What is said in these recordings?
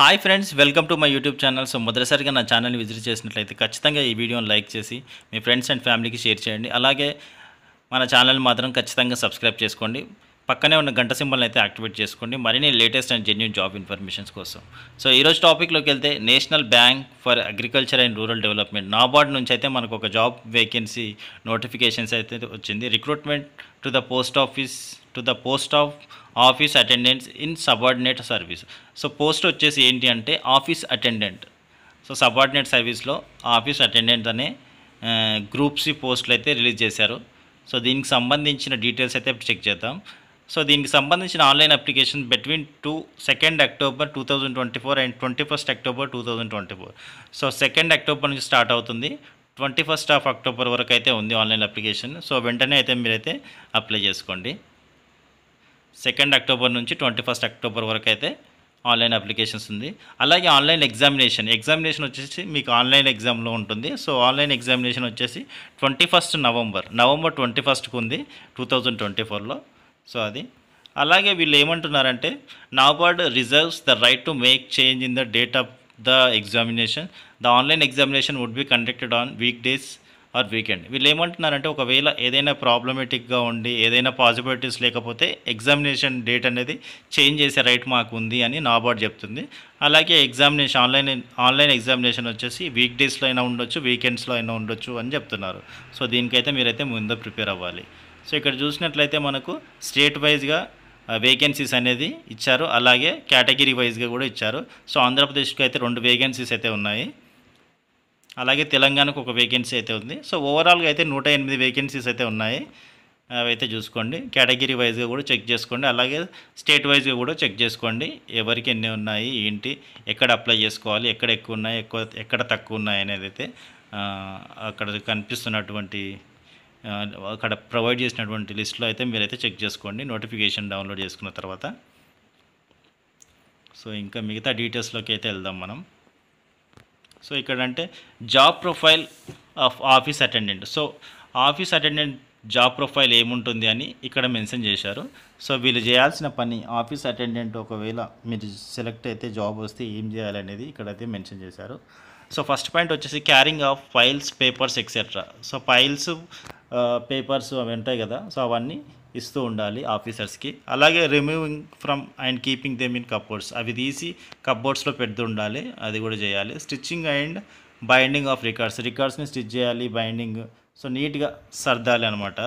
Hi friends, welcome to my YouTube channel. So మొదటిసారిగా నా ఛానల్ని విజిట్ చేసినట్లయితే ఖచ్చితంగా ఈ వీడియోని లైక్ చేసి మీ ఫ్రెండ్స్ అండ్ ఫ్యామిలీకి షేర్ చేయండి. అలాగే మన ఛానల్ మాత్రం ఖచ్చితంగా సబ్స్క్రైబ్ చేసుకోండి. పక్కనే ఉన్న గంట సింబల్ని అయితే యాక్టివేట్ చేసుకోండి మరిన్ని latest and genuine job informations కోసం. సో ఈరోజు టాపిక్లోకి వెళ్తే national bank for agriculture and rural development NABARD నుంచి అయితే మనకు ఒక జాబ్ వేకెన్సీ నోటిఫికేషన్స్ అయితే వచ్చింది. Recruitment to the post of office attendants in subordinate service. So post వచ్చేసి ఏంటి అంటే ఆఫీస్ అటెండెంట్. సో సబార్డినేట్ సర్వీస్లో ఆఫీస్ అటెండెంట్ అనే గ్రూప్ సి పోస్టులు అయితే రిలీజ్ చేశారు. సో దీనికి సంబంధించిన డీటెయిల్స్ అయితే చెక్ చేద్దాం. సో దీనికి సంబంధించిన online application between 2 October 2024 and 21 October 2024. So 2 October నుంచి స్టార్ట్ అవుతుంది, 21 అక్టోబర్ వరకు అయితే ఉంది ఆన్లైన్ అప్లికేషన్. సో వెంటనే అయితే మీరైతే అప్లై చేసుకోండి. 2 అక్టోబర్ నుంచి 21 అక్టోబర్ వరకు అయితే ఆన్లైన్ అప్లికేషన్స్ ఉంది. అలాగే ఆన్లైన్ ఎగ్జామినేషన్ వచ్చేసి మీకు ఆన్లైన్ ఎగ్జామ్లో ఉంటుంది. సో ఆన్లైన్ ఎగ్జామినేషన్ వచ్చేసి 21 నవంబర్ 21కు ఉంది 2024లో. సో అది అలాగే వీళ్ళు ఏమంటున్నారంటే NABARD reserves the right to make change in the date of the examination. The online examination would be conducted on week days or weekend. వీళ్ళు ఏమంటున్నారంటే ఒకవేళ ఏదైనా ప్రాబ్లమేటిక్గా ఉండి ఏదైనా పాసిబిలిటీస్ లేకపోతే ఎగ్జామినేషన్ డేట్ అనేది చేంజ్ చేసే రైట్ మాకు ఉంది అని నాబార్డ్ చెప్తుంది. అలాగే ఆన్లైన్ ఎగ్జామినేషన్ వచ్చేసి వీక్ డేస్లో అయినా ఉండొచ్చు, వీకెండ్స్లో అయినా ఉండొచ్చు అని చెప్తున్నారు. సో దీనికైతే మీరైతే ముందు ప్రిపేర్ అవ్వాలి. సో ఇక్కడ చూసినట్లయితే మనకు స్టేట్ వైజ్గా వేకెన్సీస్ అనేది ఇచ్చారు, అలాగే కేటగిరీ వైజ్గా కూడా ఇచ్చారు. సో ఆంధ్రప్రదేశ్కి అయితే 2 వేకెన్సీస్ అయితే ఉన్నాయి, అలాగే తెలంగాణకు 1 వేకెన్సీ అయితే ఉంది. సో ఓవరాల్గా అయితే 108 వేకెన్సీస్ అయితే ఉన్నాయి. అవైతే చూసుకోండి, కేటగిరీ వైజ్గా కూడా చెక్ చేసుకోండి, అలాగే స్టేట్ వైజ్గా కూడా చెక్ చేసుకోండి ఎవరికి ఎన్ని ఉన్నాయి, ఏంటి, ఎక్కడ అప్లై చేసుకోవాలి, ఎక్కడ ఎక్కువ ఉన్నాయి, ఎక్కడ తక్కువ ఉన్నాయి అనేది అయితే అక్కడ కనిపిస్తున్నటువంటి అక్కడ ప్రొవైడ్ చేసినటువంటి లిస్ట్లో అయితే మీరైతే చెక్ చేసుకోండి నోటిఫికేషన్ డౌన్లోడ్ చేసుకున్న తర్వాత. సో ఇంకా మిగతా డీటెయిల్స్లోకి అయితే వెళ్దాం మనం. సో ఇక్కడ అంటే job profile of office attendant. So office attendant job profile ఏముంటుంది అని ఇక్కడ మెన్షన్ చేశారు. సో వీళ్ళు చేయాల్సిన పని, ఆఫీస్ అటెండెంట్ ఒకవేళ మీరు సెలెక్ట్ అయితే జాబ్ వస్తే ఏం చేయాలనేది ఇక్కడైతే మెన్షన్ చేశారు. సో ఫస్ట్ పాయింట్ వచ్చేసి carrying of files, papers etcetera. So files, papers అవి ఉంటాయి కదా, సో అవన్నీ ఇస్తూ ఉండాలి ఆఫీసర్స్కి. అలాగే removing from and keeping them in cupboards, అవి తీసి కప్బోర్డ్స్లో పెడుతూ ఉండాలి, అది కూడా చేయాలి. స్టిచ్చింగ్ అండ్ బైండింగ్ ఆఫ్ రికార్డ్స్ని స్టిచ్ చేయాలి, బైండింగ్, సో నీట్గా సర్దాలి అనమాట.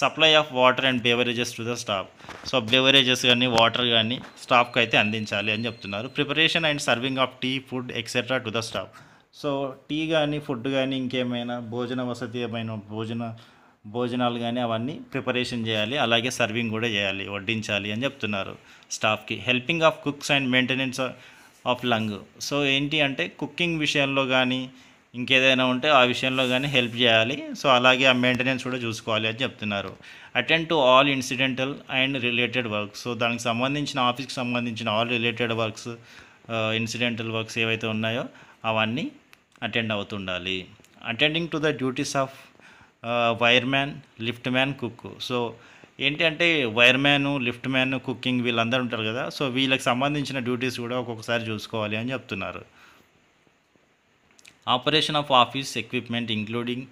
Supply of water and beverages to the staff. So beverages కానీ వాటర్ కానీ స్టాఫ్కి అయితే అందించాలి అని చెప్తున్నారు. Preparation and serving of tea, food etcetera to the staff. So tea కానీ, ఫుడ్ కానీ, ఇంకేమైనా భోజన వసతి, ఏమైనా భోజనాలు కానీ అవన్నీ ప్రిపరేషన్ చేయాలి, అలాగే సర్వింగ్ కూడా చేయాలి, వడ్డించాలి అని చెప్తున్నారు స్టాఫ్కి. Helping of cooks and maintenance of lung. So ఏంటి అంటే కుకింగ్ విషయంలో కానీ ఇంకేదైనా ఉంటే ఆ విషయంలో కానీ హెల్ప్ చేయాలి. సో అలాగే ఆ మెయింటెనెన్స్ కూడా చూసుకోవాలి అని చెప్తున్నారు. Attend to all incidental and related works. So దానికి సంబంధించిన ఆఫీస్కి సంబంధించిన all related works, incidental works ఏవైతే ఉన్నాయో అవన్నీ అటెండ్ అవుతుండాలి. Attending to the duties of wireman, lift man, cook. So ఏంటి అంటే వైర్మ్యాను, లిఫ్ట్ మ్యాన్, కుకింగ్ వీళ్ళందరూ ఉంటారు కదా, సో వీళ్ళకి సంబంధించిన డ్యూటీస్ కూడా ఒక్కొక్కసారి చూసుకోవాలి అని చెప్తున్నారు. Operation of office equipment including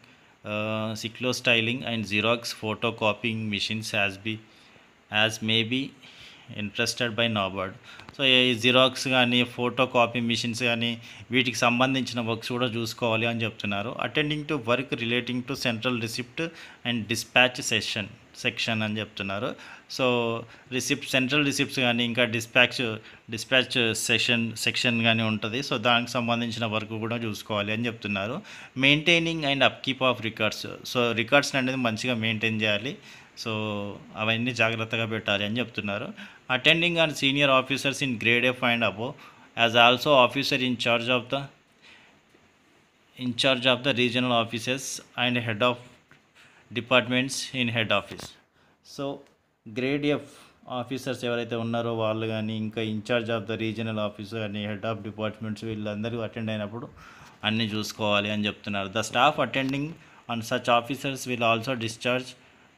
cyclostyling and xerox photo copying machines as may be interested by NABARD. So ఈ జిరాక్స్ కానీ, ఫోటో కాపీ మిషన్స్ కానీ వీటికి సంబంధించిన వర్క్స్ కూడా చూసుకోవాలి అని చెప్తున్నారు. Attending to work relating to central receipt and dispatch section అని చెప్తున్నారు. సో సెంట్రల్ రిసిప్ట్స్ కానీ ఇంకా డిస్పాచ్ సెక్షన్ కానీ ఉంటుంది. సో దానికి సంబంధించిన వర్క్ కూడా చూసుకోవాలి అని చెప్తున్నారు. Maintaining and upkeep of records. So records అనేది మంచిగా మెయింటైన్ చేయాలి, సో అవన్నీ జాగ్రత్తగా పెట్టాలి అని చెప్తున్నారు. Attending on senior officers in grade F and above as also officer in charge of the regional offices and head of departments in head office. So grade F officers ఎవరైతే ఉన్నారో వాళ్ళు కానీ, ఇంకా in charge of the regional officer కానీ, head of departments వీళ్ళందరూ attend అయినప్పుడు అన్నీ చూసుకోవాలి అని చెప్తున్నారు. The staff attending on such officers will also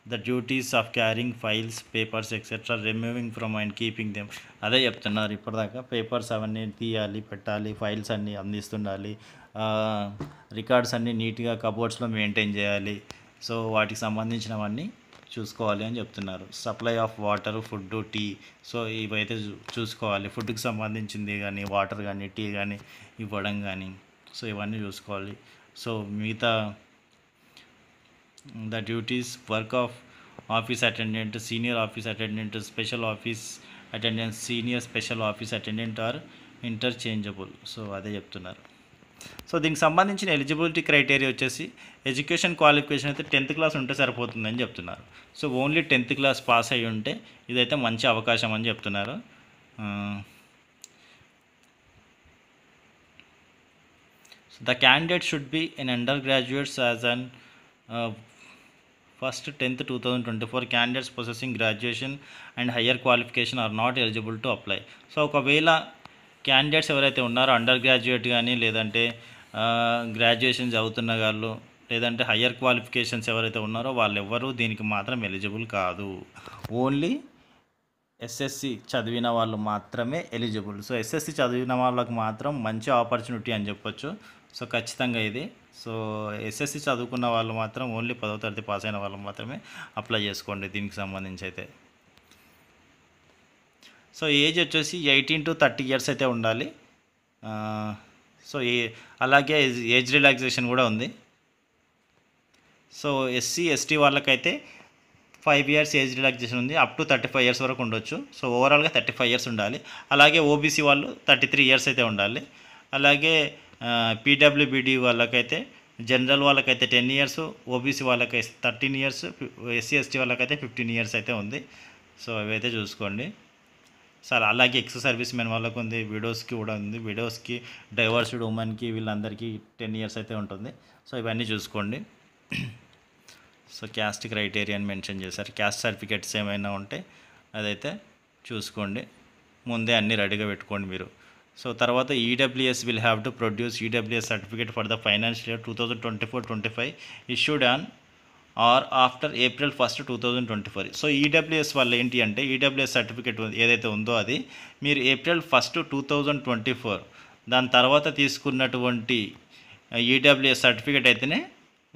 the duties of carrying files papers etcetera removing from and keeping them. అదే చెప్తున్నారు ఇప్పటిదాకా. పేపర్స్ అవన్నీ తీయాలి, పెట్టాలి, ఫైల్స్ అన్నీ అందిస్తుండాలి, రికార్డ్స్ అన్నీ నీట్గా కబోర్డ్స్లో మెయింటైన్ చేయాలి. సో వాటికి సంబంధించినవన్నీ చూసుకోవాలి అని చెప్తున్నారు. Supply of water, food, tea. So ఇవైతే చూసుకోవాలి. ఫుడ్కి సంబంధించింది కానీ, వాటర్ కానీ, టీ కానీ ఇవ్వడం కానీ, సో ఇవన్నీ చూసుకోవాలి. సో మిగతా the duties work of office attendant, senior office attendant, special office attendant, senior special office attendant are interchangeable. So అదే చెప్తున్నారు. సో దీనికి సంబంధించిన ఎలిజిబిలిటీ క్రైటీరియా వచ్చేసి ఎడ్యుకేషన్ క్వాలిఫికేషన్ అయితే 10th క్లాస్ ఉంటే సరిపోతుందని చెప్తున్నారు. So only 10th class pass అయ్యి ఉంటే ఇదైతే మంచి అవకాశం అని చెప్తున్నారు. So the candidate should be in undergraduates as on first 10th 2024 candidates possessing graduation and higher qualification are not eligible to apply. So ఒకవేళ క్యాండిడేట్స్ ఎవరైతే ఉన్నారో అండర్ గ్రాడ్యుయేట్ కానీ, లేదంటే గ్రాడ్యుయేషన్ చదువుతున్న వాళ్ళు, లేదంటే హయ్యర్ క్వాలిఫికేషన్స్ ఎవరైతే ఉన్నారో వాళ్ళెవ్వరూ దీనికి మాత్రం ఎలిజిబుల్ కాదు. ఓన్లీ ఎస్ఎస్సి చదివిన వాళ్ళు మాత్రమే ఎలిజిబుల్. సో ఎస్ఎస్సి చదివిన వాళ్ళకు మాత్రం మంచి ఆపర్చునిటీ అని చెప్పొచ్చు. సో ఖచ్చితంగా ఇది. సో ఎస్ఎస్సి చదువుకున్న వాళ్ళు మాత్రం ఓన్లీ 10వ తరగతి పాస్ అయిన వాళ్ళు మాత్రమే అప్లై చేసుకోండి దీనికి సంబంధించి అయితే. సో ఏజ్ వచ్చేసి 18 to 30 years అయితే ఉండాలి. సో అలాగే ఏజ్ రిలాక్సేషన్ కూడా ఉంది. సో ఎస్సీ ఎస్టీ వాళ్ళకైతే 5 years ఏజ్ రిలాక్సేషన్ ఉంది. అప్ టు 35 years వరకు ఉండొచ్చు. సో ఓవరాల్గా 35 years ఉండాలి. అలాగే ఓబీసీ వాళ్ళు 33 years అయితే ఉండాలి. అలాగే పీడబ్ల్యూబీడీ వాళ్ళకైతే, జనరల్ వాళ్ళకైతే 10 years, ఓబీసీ వాళ్ళకైతే 13 years, ఎస్సీ ఎస్టీ వాళ్ళకైతే 15 years అయితే ఉంది. సో అవైతే చూసుకోండి సార్. అలాగే ఎక్స్ సర్వీస్ మెన్ వాళ్ళకు ఉంది, విడోస్కి కూడా ఉంది. విడోస్కి, డైవర్స్డ్ ఉమెన్కి, వీళ్ళందరికీ 10 years అయితే ఉంటుంది. సో ఇవన్నీ చూసుకోండి. సో క్యాస్ట్ క్రైటీరియాని మెన్షన్ చేశారు. క్యాస్ట్ సర్టిఫికేట్స్ ఏమైనా ఉంటే అదైతే చూసుకోండి. ముందే అన్నీ రెడీగా పెట్టుకోండి మీరు. సో తర్వాత EWS will have to produce EWS certificate for the financial year 2024-25 issued on or after April 1, 2024. So EWS వల్ల ఏంటి అంటే, ఈడబ్ల్యూఎస్ సర్టిఫికేట్ ఏదైతే ఉందో అది మీరు April 1, 2024 దాని తర్వాత తీసుకున్నటువంటి ఈడబ్ల్యూఎస్ సర్టిఫికేట్ అయితేనే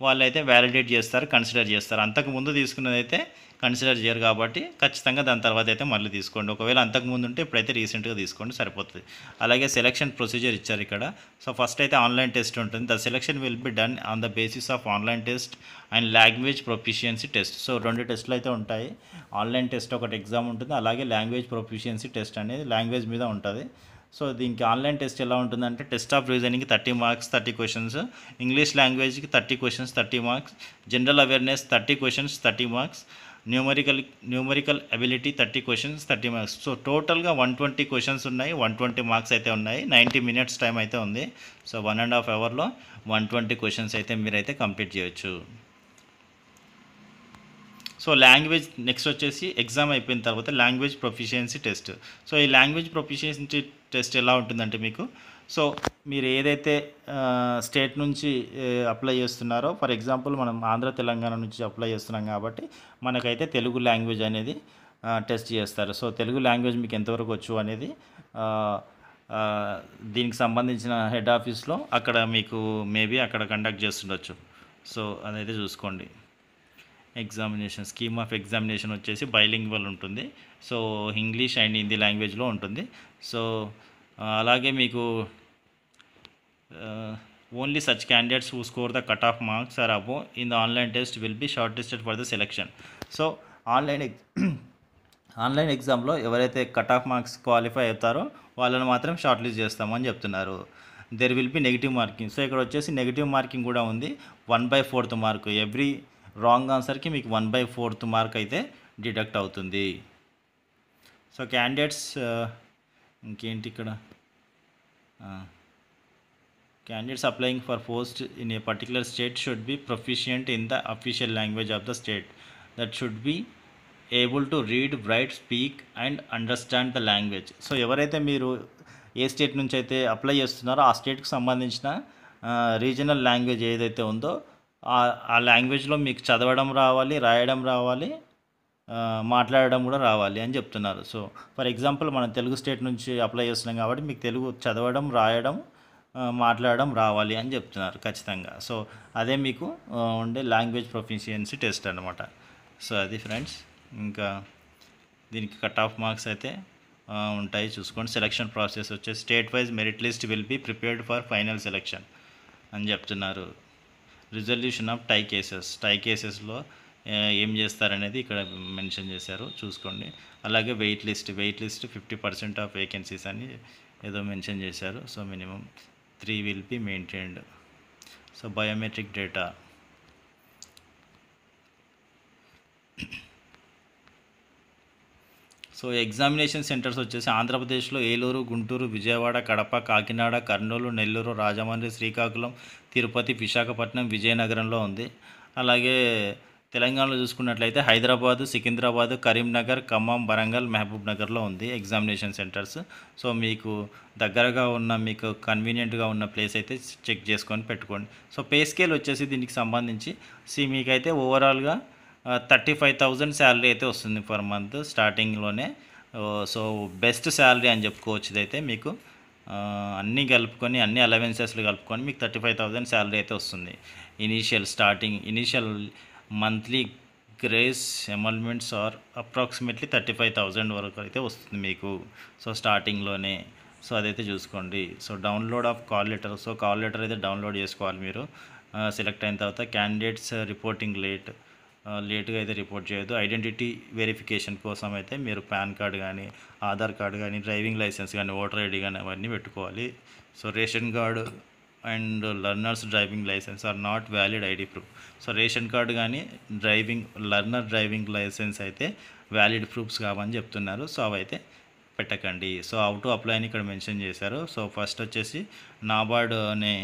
వాళ్ళైతే వ్యాలిడేట్ చేస్తారు, కన్సిడర్ చేస్తారు. అంతకుముందు తీసుకున్నదైతే కన్సిడర్ చేయరు. కాబట్టి ఖచ్చితంగా దాని తర్వాత అయితే మళ్ళీ తీసుకోండి. ఒకవేళ అంతకుముందు ఉంటే ఇప్పుడైతే రీసెంట్గా తీసుకోండి, సరిపోతుంది. అలాగే సెలక్షన్ ప్రొసీజర్ ఇచ్చారు ఇక్కడ. సో ఫస్ట్ అయితే ఆన్లైన్ టెస్ట్ ఉంటుంది. The selection will be done on the basis of online test and language proficiency test. So 2 టెస్టులు అయితే ఉంటాయి. ఆన్లైన్ టెస్ట్ ఒకటి ఎగ్జామ్ ఉంటుంది, అలాగే లాంగ్వేజ్ ప్రొఫిషియన్సీ టెస్ట్ అనేది లాంగ్వేజ్ మీద ఉంటుంది. సో దీనికి ఆన్లైన్ టెస్ట్ ఎలా ఉంటుందంటే, టెస్ట్ ఆఫ్ రీజనింగ్కి 30 marks 30 questions, ఇంగ్లీష్ లాంగ్వేజ్కి 30 questions 30 marks, general awareness 30 questions 30 marks, numerical ability 30 questions 30 marks. So టోటల్గా 120 questions ఉన్నాయి, 120 marks అయితే ఉన్నాయి. 90 minutes టైం అయితే ఉంది. సో 1.5 hourలో 120 questions అయితే మీరైతే కంప్లీట్ చేయొచ్చు. సో లాంగ్వేజ్ నెక్స్ట్ వచ్చేసి ఎగ్జామ్ అయిపోయిన తర్వాత లాంగ్వేజ్ ప్రొఫిషియన్సీ టెస్ట్. సో ఈ లాంగ్వేజ్ ప్రొఫిషియన్సీ టెస్ట్ ఎలా ఉంటుందంటే మీకు, సో మీరు ఏదైతే స్టేట్ నుంచి అప్లై చేస్తున్నారో, ఫర్ ఎగ్జాంపుల్ మనం ఆంధ్ర తెలంగాణ నుంచి అప్లై చేస్తున్నాం కాబట్టి మనకైతే తెలుగు లాంగ్వేజ్ అనేది టెస్ట్ చేస్తారు. సో తెలుగు లాంగ్వేజ్ మీకు ఎంతవరకు వచ్చు అనేది దీనికి సంబంధించిన హెడ్ ఆఫీస్లో అక్కడ మీకు మేబీ అక్కడ కండక్ట్ చేస్తుండొచ్చు. సో అదైతే చూసుకోండి. ఎగ్జామినేషన్ స్కీమ్ ఆఫ్ ఎగ్జామినేషన్ వచ్చేసి బైలింగ్వల్ ఉంటుంది. సో ఇంగ్లీష్ అండ్ హిందీ లాంగ్వేజ్లో ఉంటుంది. సో అలాగే మీకు only such candidates who score the cut off marks or above in the online test will be shortlisted for the selection. So online ఎగ్జామ్లో ఎవరైతే cut off marks qualify అవుతారో వాళ్ళని మాత్రం short list చేస్తామని చెప్తున్నారు. There will be negative marking. So ఇక్కడ వచ్చేసి negative marking కూడా ఉంది. 1/4 మార్క్ ఎవ్రీ రాంగ్ ఆన్సర్కి మీకు 1/4 మార్క్ అయితే డిడక్ట్ అవుతుంది. సో క్యాండిడేట్స్ ఇంకేంటి ఇక్కడ, candidates applying for post in a particular state should be proficient in the official language of the state that should be able to read, right, speak and understand the language. So ఎవరైతే మీరు ఏ state నుంచి అయితే apply చేస్తున్నారో ఆ స్టేట్కి సంబంధించిన regional language ఏదైతే ఉందో ఆ లాంగ్వేజ్లో మీకు చదవడం రావాలి, రాయడం రావాలి, మాట్లాడడం కూడా రావాలి అని చెప్తున్నారు. సో ఫర్ ఎగ్జాంపుల్ మనం తెలుగు స్టేట్ నుంచి అప్లై చేస్తున్నాం కాబట్టి మీకు తెలుగు చదవడం, రాయడం, మాట్లాడడం రావాలి అని చెప్తున్నారు ఖచ్చితంగా. సో అదే మీకు ఉండే లాంగ్వేజ్ ప్రొఫిషియన్సీ టెస్ట్ అనమాట. సో అది ఫ్రెండ్స్. ఇంకా దీనికి కట్ ఆఫ్ మార్క్స్ అయితే ఉంటాయి చూసుకోండి. సెలక్షన్ ప్రాసెస్ వచ్చేసి state wise merit list will be prepared for final selection అని చెప్తున్నారు. రిజల్యూషన్ ఆఫ్ టై కేసెస్లో ఏం చేస్తారనేది ఇక్కడ మెన్షన్ చేశారు చూసుకోండి. అలాగే వెయిట్ లిస్ట్ 50% ఆఫ్ వేకెన్సీస్ అని ఏదో మెన్షన్ చేశారు. So minimum 3 will be maintained. So biometric data, so examination centres వచ్చేసి ఆంధ్రప్రదేశ్లో ఏలూరు, గుంటూరు, విజయవాడ, కడప, కాకినాడ, కర్నూలు, నెల్లూరు, రాజమండ్రి, శ్రీకాకుళం, తిరుపతి, విశాఖపట్నం, విజయనగరంలో ఉంది. అలాగే తెలంగాణలో చూసుకున్నట్లయితే హైదరాబాదు, సికింద్రాబాదు, కరీంనగర్, ఖమ్మం, వరంగల్, మహబూబ్ నగర్లో ఉంది ఎగ్జామినేషన్ సెంటర్స్. సో మీకు దగ్గరగా ఉన్న, మీకు కన్వీనియంట్గా ఉన్న ప్లేస్ అయితే చెక్ చేసుకొని పెట్టుకోండి. సో పే స్కేల్ వచ్చేసి దీనికి సంబంధించి మీకైతే ఓవరాల్గా 35,000 శాలరీ అయితే వస్తుంది పర్ మంత్ స్టార్టింగ్లోనే. సో బెస్ట్ శాలరీ అని చెప్పుకోవచ్చు. ఇదైతే మీకు అన్నీ కలుపుకొని, అన్ని అలవెన్సెస్లు కలుపుకొని మీకు 35,000 శాలరీ అయితే వస్తుంది. Initial monthly gross emoluments are approximately 35,000 వరకు అయితే వస్తుంది మీకు. సో స్టార్టింగ్లోనే. సో అదైతే చూసుకోండి. So download of call letter. So call letter అయితే డౌన్లోడ్ చేసుకోవాలి మీరు సెలెక్ట్ అయిన తర్వాత. క్యాండిడేట్స్ రిపోర్టింగ్ లేట్గా అయితే రిపోర్ట్ చేయొద్దు. ఐడెంటిటీ వెరిఫికేషన్ కోసం అయితే మీరు పాన్ కార్డ్ కానీ, ఆధార్ కార్డు కానీ, డ్రైవింగ్ లైసెన్స్ కానీ, ఓటర్ ఐడి కానీ అవన్నీ పెట్టుకోవాలి. So ration card and learners driving licence are not valid ID proof. So ration card కానీ, లర్నర్ డ్రైవింగ్ లైసెన్స్ అయితే వ్యాలిడ్ ప్రూఫ్స్ కావని చెప్తున్నారు. సో అవైతే పెట్టకండి. సో హౌ టు అప్లై అని ఇక్కడ మెన్షన్ చేశారు. సో ఫస్ట్ వచ్చేసి నాబార్డ్ అనే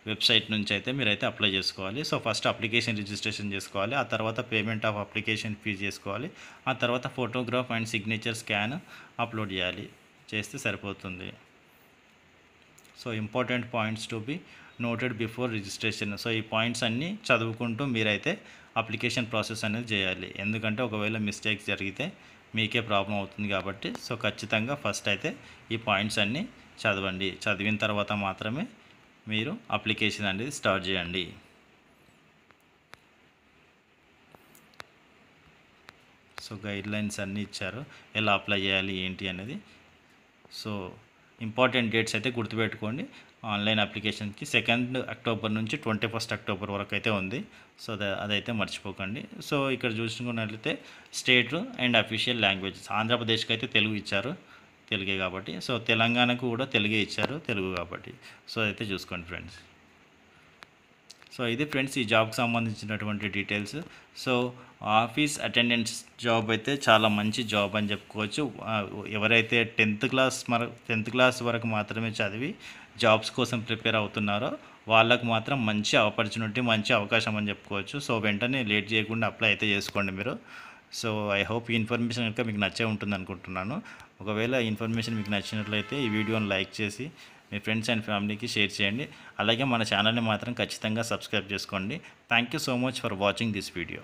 వెబ్సైట్ నుంచి అయితే మీరైతే అప్లై చేసుకోవాలి. సో ఫస్ట్ అప్లికేషన్ రిజిస్ట్రేషన్ చేసుకోవాలి. ఆ తర్వాత పేమెంట్ ఆఫ్ అప్లికేషన్ ఫీ చేసుకోవాలి. ఆ తర్వాత photograph and signature scan upload చేస్తే సరిపోతుంది. So important points to be noted before registration. So ఈ పాయింట్స్ అన్నీ చదువుకుంటూ మీరైతే అప్లికేషన్ ప్రాసెస్ అనేది చేయాలి. ఎందుకంటే ఒకవేళ మిస్టేక్స్ జరిగితే మీకే ప్రాబ్లం అవుతుంది కాబట్టి. సో ఖచ్చితంగా ఫస్ట్ అయితే ఈ పాయింట్స్ అన్నీ చదవండి. చదివిన తర్వాత మాత్రమే మీరు అప్లికేషన్ అనేది స్టార్ట్ చేయండి. సో గైడ్లైన్స్ అన్నీ ఇచ్చారు ఎలా అప్లై చేయాలి ఏంటి అనేది. సో ఇంపార్టెంట్ డేట్స్ అయితే గుర్తుపెట్టుకోండి. ఆన్లైన్ అప్లికేషన్కి 2 అక్టోబర్ నుంచి 21 అక్టోబర్ వరకు అయితే ఉంది. సో అదైతే మర్చిపోకండి. సో ఇక్కడ చూసుకున్నట్లయితే స్టేట్ అండ్ అఫీషియల్ లాంగ్వేజెస్. ఆంధ్రప్రదేశ్కి అయితే తెలుగు ఇచ్చారు, తెలుగే కాబట్టి. సో తెలంగాణకు కూడా తెలుగే ఇచ్చారు, తెలుగు కాబట్టి. సో అయితే చూసుకోండి ఫ్రెండ్స్. సో ఇది ఫ్రెండ్స్ ఈ జాబ్కి సంబంధించినటువంటి details. So office attendance job అయితే చాలా మంచి జాబ్ అని చెప్పుకోవచ్చు. ఎవరైతే 10th క్లాస్ వరకు మాత్రమే చదివి జాబ్స్ కోసం ప్రిపేర్ అవుతున్నారో వాళ్ళకు మాత్రం మంచి ఆపర్చునిటీ, మంచి అవకాశం అని చెప్పుకోవచ్చు. సో వెంటనే లేట్ చేయకుండా అప్లై అయితే చేసుకోండి మీరు. సో ఐ హోప్ ఈ ఇన్ఫర్మేషన్ కనుక మీకు నచ్చే ఉంటుంది అనుకుంటున్నాను. ఒకవేళ ఈ ఇన్ఫర్మేషన్ మీకు నచ్చినట్లయితే ఈ వీడియోని లైక్ చేసి మీ ఫ్రెండ్స్ అండ్ ఫ్యామిలీకి షేర్ చేయండి. అలాగే మన ఛానల్ని మాత్రం ఖచ్చితంగా సబ్స్క్రైబ్ చేసుకోండి. Thank you so much for watching this video.